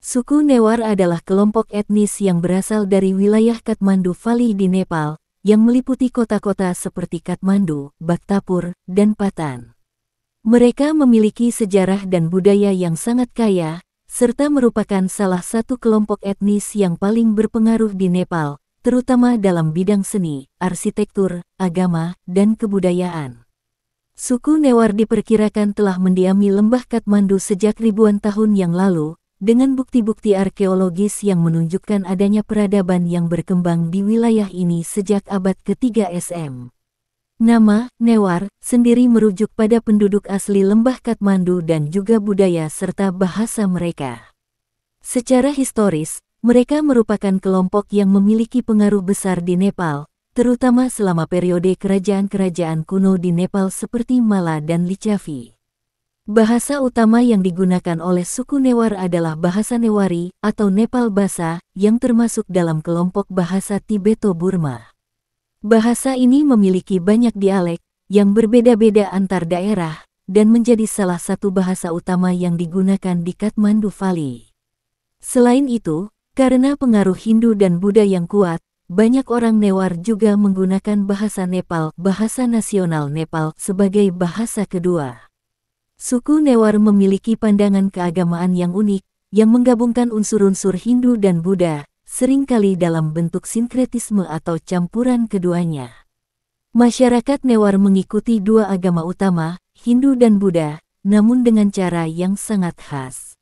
Suku Newar adalah kelompok etnis yang berasal dari wilayah Kathmandu Valley di Nepal, yang meliputi kota-kota seperti Kathmandu, Bhaktapur, dan Patan. Mereka memiliki sejarah dan budaya yang sangat kaya, serta merupakan salah satu kelompok etnis yang paling berpengaruh di Nepal, terutama dalam bidang seni, arsitektur, agama, dan kebudayaan. Suku Newar diperkirakan telah mendiami lembah Kathmandu sejak ribuan tahun yang lalu, dengan bukti-bukti arkeologis yang menunjukkan adanya peradaban yang berkembang di wilayah ini sejak abad ke-3 SM. Nama, Newar, sendiri merujuk pada penduduk asli lembah Kathmandu dan juga budaya serta bahasa mereka. Secara historis, mereka merupakan kelompok yang memiliki pengaruh besar di Nepal, terutama selama periode kerajaan-kerajaan kuno di Nepal seperti Malla dan Lichavi. Bahasa utama yang digunakan oleh suku Newar adalah bahasa Newari atau Nepal Basa, yang termasuk dalam kelompok bahasa Tibeto-Burma. Bahasa ini memiliki banyak dialek yang berbeda-beda antar daerah dan menjadi salah satu bahasa utama yang digunakan di Kathmandu Valley. Selain itu, karena pengaruh Hindu dan Buddha yang kuat, banyak orang Newar juga menggunakan bahasa Nepal, bahasa nasional Nepal, sebagai bahasa kedua. Suku Newar memiliki pandangan keagamaan yang unik, yang menggabungkan unsur-unsur Hindu dan Buddha, seringkali dalam bentuk sinkretisme atau campuran keduanya. Masyarakat Newar mengikuti dua agama utama, Hindu dan Buddha, namun dengan cara yang sangat khas.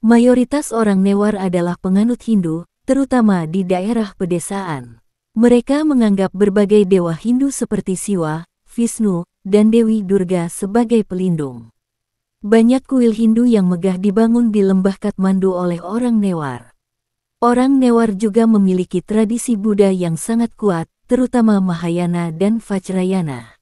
Mayoritas orang Newar adalah penganut Hindu, terutama di daerah pedesaan. Mereka menganggap berbagai dewa Hindu seperti Siwa, Vishnu, dan Dewi Durga sebagai pelindung. Banyak kuil Hindu yang megah dibangun di lembah Kathmandu oleh orang Newar. Orang Newar juga memiliki tradisi Buddha yang sangat kuat, terutama Mahayana dan Vajrayana.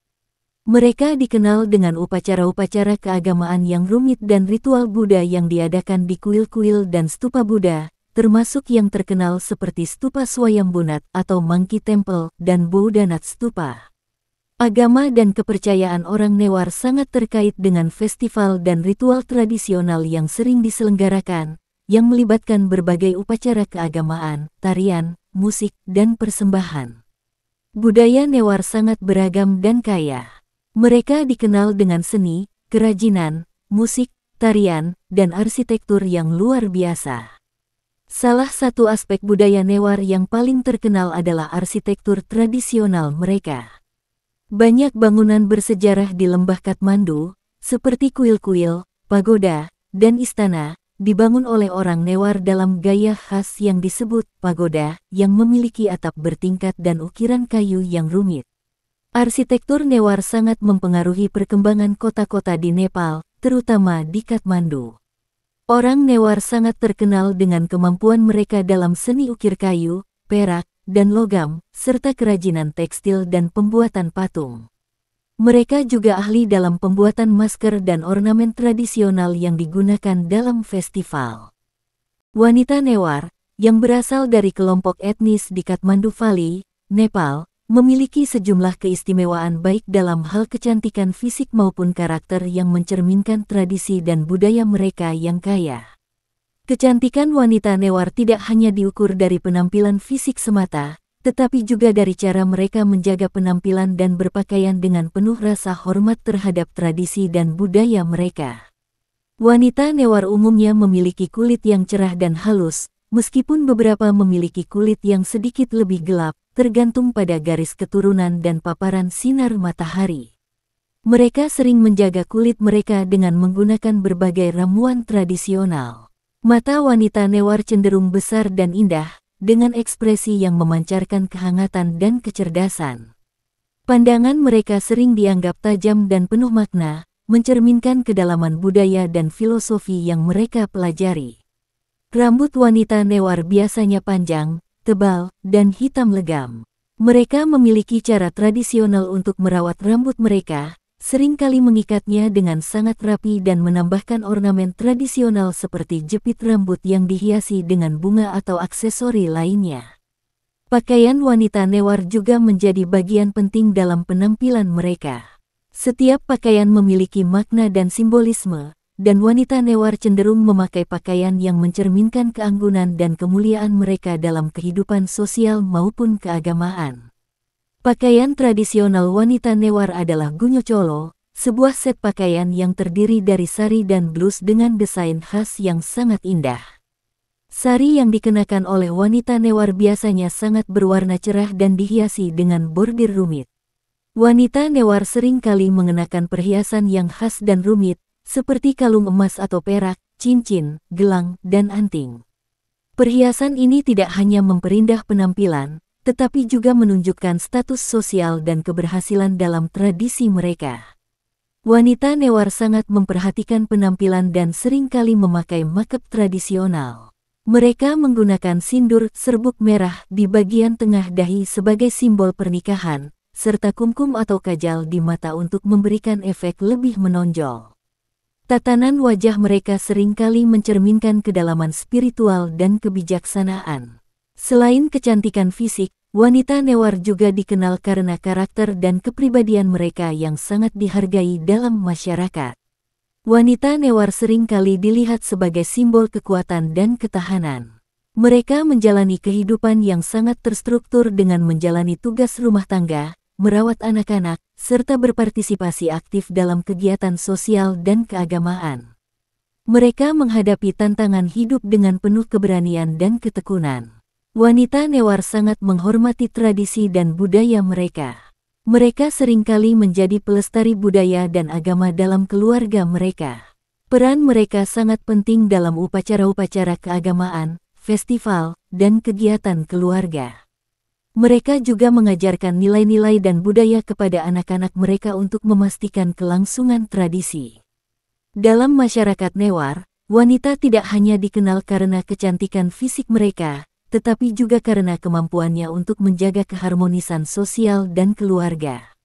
Mereka dikenal dengan upacara-upacara keagamaan yang rumit dan ritual Buddha yang diadakan di kuil-kuil dan stupa Buddha, termasuk yang terkenal seperti Stupa Swayambunat atau Monkey Temple dan Bodhanath Stupa. Agama dan kepercayaan orang Newar sangat terkait dengan festival dan ritual tradisional yang sering diselenggarakan, yang melibatkan berbagai upacara keagamaan, tarian, musik, dan persembahan. Budaya Newar sangat beragam dan kaya. Mereka dikenal dengan seni, kerajinan, musik, tarian, dan arsitektur yang luar biasa. Salah satu aspek budaya Newar yang paling terkenal adalah arsitektur tradisional mereka. Banyak bangunan bersejarah di lembah Kathmandu, seperti kuil-kuil, pagoda, dan istana, dibangun oleh orang Newar dalam gaya khas yang disebut pagoda, yang memiliki atap bertingkat dan ukiran kayu yang rumit. Arsitektur Newar sangat mempengaruhi perkembangan kota-kota di Nepal, terutama di Kathmandu. Orang Newar sangat terkenal dengan kemampuan mereka dalam seni ukir kayu, perak, dan logam, serta kerajinan tekstil dan pembuatan patung. Mereka juga ahli dalam pembuatan masker dan ornamen tradisional yang digunakan dalam festival. Wanita Newar, yang berasal dari kelompok etnis di Kathmandu Valley, Nepal, memiliki sejumlah keistimewaan baik dalam hal kecantikan fisik maupun karakter yang mencerminkan tradisi dan budaya mereka yang kaya. Kecantikan wanita Newar tidak hanya diukur dari penampilan fisik semata, tetapi juga dari cara mereka menjaga penampilan dan berpakaian dengan penuh rasa hormat terhadap tradisi dan budaya mereka. Wanita Newar umumnya memiliki kulit yang cerah dan halus, meskipun beberapa memiliki kulit yang sedikit lebih gelap, tergantung pada garis keturunan dan paparan sinar matahari. Mereka sering menjaga kulit mereka dengan menggunakan berbagai ramuan tradisional. Mata wanita Newar cenderung besar dan indah, dengan ekspresi yang memancarkan kehangatan dan kecerdasan. Pandangan mereka sering dianggap tajam dan penuh makna, mencerminkan kedalaman budaya dan filosofi yang mereka pelajari. Rambut wanita Newar biasanya panjang, tebal, dan hitam legam. Mereka memiliki cara tradisional untuk merawat rambut mereka, seringkali mengikatnya dengan sangat rapi dan menambahkan ornamen tradisional seperti jepit rambut yang dihiasi dengan bunga atau aksesori lainnya. Pakaian wanita Newar juga menjadi bagian penting dalam penampilan mereka. Setiap pakaian memiliki makna dan simbolisme, dan wanita Newar cenderung memakai pakaian yang mencerminkan keanggunan dan kemuliaan mereka dalam kehidupan sosial maupun keagamaan. Pakaian tradisional wanita Newar adalah gunyo cholo, sebuah set pakaian yang terdiri dari sari dan blus dengan desain khas yang sangat indah. Sari yang dikenakan oleh wanita Newar biasanya sangat berwarna cerah dan dihiasi dengan bordir rumit. Wanita Newar sering kali mengenakan perhiasan yang khas dan rumit, seperti kalung emas atau perak, cincin, gelang, dan anting. Perhiasan ini tidak hanya memperindah penampilan, tetapi juga menunjukkan status sosial dan keberhasilan dalam tradisi mereka. Wanita Newar sangat memperhatikan penampilan dan sering kali memakai makeup tradisional. Mereka menggunakan sindur serbuk merah di bagian tengah dahi sebagai simbol pernikahan, serta kumkum atau kajal di mata untuk memberikan efek lebih menonjol. Tatanan wajah mereka seringkali mencerminkan kedalaman spiritual dan kebijaksanaan. Selain kecantikan fisik, wanita Newar juga dikenal karena karakter dan kepribadian mereka yang sangat dihargai dalam masyarakat. Wanita Newar seringkali dilihat sebagai simbol kekuatan dan ketahanan. Mereka menjalani kehidupan yang sangat terstruktur dengan menjalani tugas rumah tangga, merawat anak-anak, serta berpartisipasi aktif dalam kegiatan sosial dan keagamaan. Mereka menghadapi tantangan hidup dengan penuh keberanian dan ketekunan. Wanita Newar sangat menghormati tradisi dan budaya mereka. Mereka seringkali menjadi pelestari budaya dan agama dalam keluarga mereka. Peran mereka sangat penting dalam upacara-upacara keagamaan, festival, dan kegiatan keluarga. Mereka juga mengajarkan nilai-nilai dan budaya kepada anak-anak mereka untuk memastikan kelangsungan tradisi. Dalam masyarakat Newar, wanita tidak hanya dikenal karena kecantikan fisik mereka, tetapi juga karena kemampuannya untuk menjaga keharmonisan sosial dan keluarga.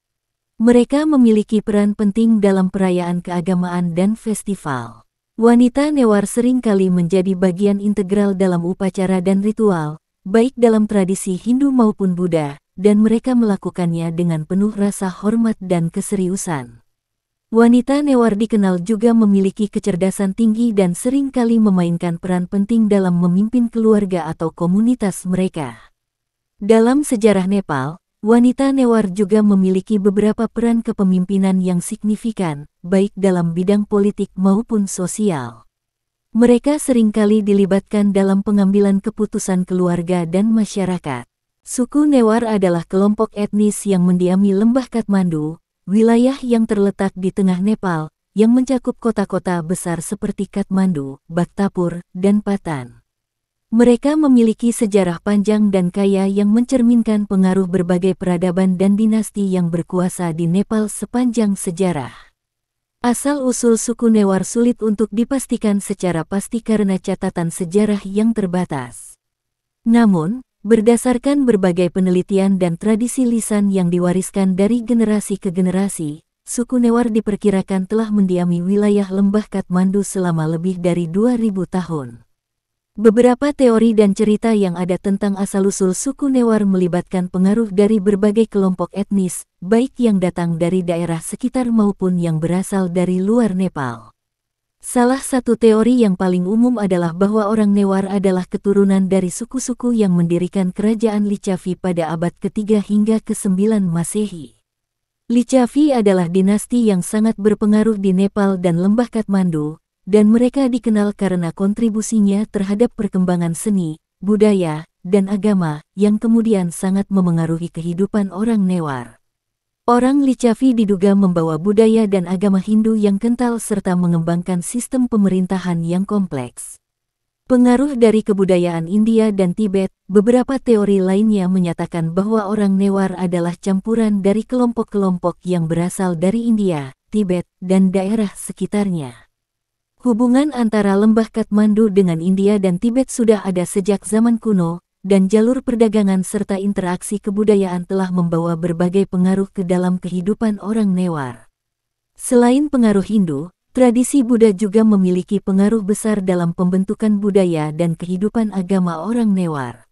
Mereka memiliki peran penting dalam perayaan keagamaan dan festival. Wanita Newar seringkali menjadi bagian integral dalam upacara dan ritual, baik dalam tradisi Hindu maupun Buddha, dan mereka melakukannya dengan penuh rasa hormat dan keseriusan. Wanita Newar dikenal juga memiliki kecerdasan tinggi dan seringkali memainkan peran penting dalam memimpin keluarga atau komunitas mereka. Dalam sejarah Nepal, wanita Newar juga memiliki beberapa peran kepemimpinan yang signifikan, baik dalam bidang politik maupun sosial. Mereka seringkali dilibatkan dalam pengambilan keputusan keluarga dan masyarakat. Suku Newar adalah kelompok etnis yang mendiami lembah Kathmandu, wilayah yang terletak di tengah Nepal, yang mencakup kota-kota besar seperti Kathmandu, Bhaktapur, dan Patan. Mereka memiliki sejarah panjang dan kaya yang mencerminkan pengaruh berbagai peradaban dan dinasti yang berkuasa di Nepal sepanjang sejarah. Asal-usul suku Newar sulit untuk dipastikan secara pasti karena catatan sejarah yang terbatas. Namun, berdasarkan berbagai penelitian dan tradisi lisan yang diwariskan dari generasi ke generasi, suku Newar diperkirakan telah mendiami wilayah lembah Kathmandu selama lebih dari 2000 tahun. Beberapa teori dan cerita yang ada tentang asal-usul suku Newar melibatkan pengaruh dari berbagai kelompok etnis, baik yang datang dari daerah sekitar maupun yang berasal dari luar Nepal. Salah satu teori yang paling umum adalah bahwa orang Newar adalah keturunan dari suku-suku yang mendirikan kerajaan Lichavi pada abad ke-3 hingga ke-9 Masehi. Lichavi adalah dinasti yang sangat berpengaruh di Nepal dan lembah Kathmandu, dan mereka dikenal karena kontribusinya terhadap perkembangan seni, budaya, dan agama, yang kemudian sangat memengaruhi kehidupan orang Newar. Orang Lichavi diduga membawa budaya dan agama Hindu yang kental serta mengembangkan sistem pemerintahan yang kompleks. Pengaruh dari kebudayaan India dan Tibet, beberapa teori lainnya menyatakan bahwa orang Newar adalah campuran dari kelompok-kelompok yang berasal dari India, Tibet, dan daerah sekitarnya. Hubungan antara lembah Kathmandu dengan India dan Tibet sudah ada sejak zaman kuno, dan jalur perdagangan serta interaksi kebudayaan telah membawa berbagai pengaruh ke dalam kehidupan orang Newar. Selain pengaruh Hindu, tradisi Buddha juga memiliki pengaruh besar dalam pembentukan budaya dan kehidupan agama orang Newar.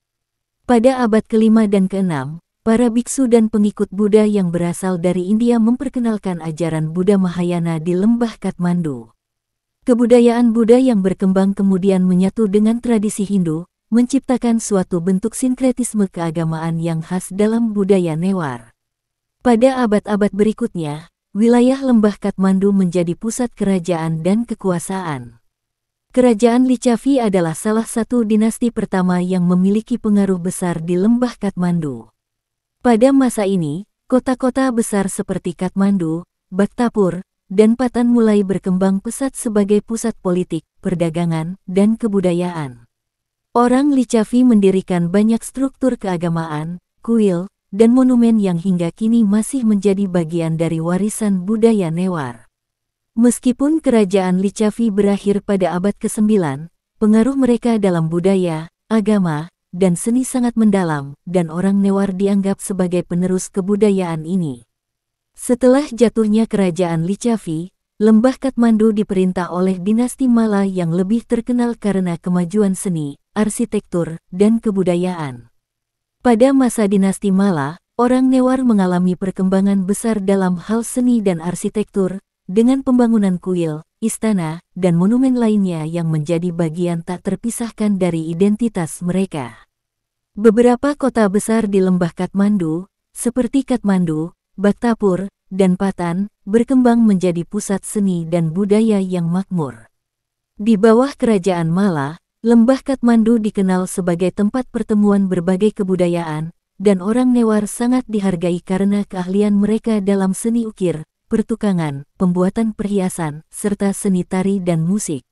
Pada abad ke-5 dan ke-6, para biksu dan pengikut Buddha yang berasal dari India memperkenalkan ajaran Buddha Mahayana di lembah Kathmandu. Kebudayaan Buddha yang berkembang kemudian menyatu dengan tradisi Hindu, menciptakan suatu bentuk sinkretisme keagamaan yang khas dalam budaya Newar. Pada abad-abad berikutnya, wilayah lembah Kathmandu menjadi pusat kerajaan dan kekuasaan. Kerajaan Lichavi adalah salah satu dinasti pertama yang memiliki pengaruh besar di lembah Kathmandu. Pada masa ini, kota-kota besar seperti Kathmandu, Bhaktapur, dan Patan mulai berkembang pesat sebagai pusat politik, perdagangan, dan kebudayaan. Orang Lichavi mendirikan banyak struktur keagamaan, kuil, dan monumen yang hingga kini masih menjadi bagian dari warisan budaya Newar. Meskipun kerajaan Lichavi berakhir pada abad ke-9, pengaruh mereka dalam budaya, agama, dan seni sangat mendalam, dan orang Newar dianggap sebagai penerus kebudayaan ini. Setelah jatuhnya kerajaan Lichavi, lembah Kathmandu diperintah oleh dinasti Malla yang lebih terkenal karena kemajuan seni, arsitektur, dan kebudayaan. Pada masa dinasti Malla, orang Newar mengalami perkembangan besar dalam hal seni dan arsitektur, dengan pembangunan kuil, istana, dan monumen lainnya yang menjadi bagian tak terpisahkan dari identitas mereka. Beberapa kota besar di lembah Kathmandu, seperti Kathmandu, Bhaktapur, dan Patan, berkembang menjadi pusat seni dan budaya yang makmur. Di bawah kerajaan Malla, lembah Kathmandu dikenal sebagai tempat pertemuan berbagai kebudayaan, dan orang Newar sangat dihargai karena keahlian mereka dalam seni ukir, pertukangan, pembuatan perhiasan, serta seni tari dan musik.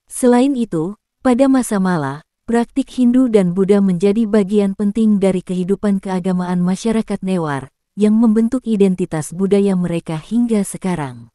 Selain itu, pada masa Malla, praktik Hindu dan Buddha menjadi bagian penting dari kehidupan keagamaan masyarakat Newar, yang membentuk identitas budaya mereka hingga sekarang.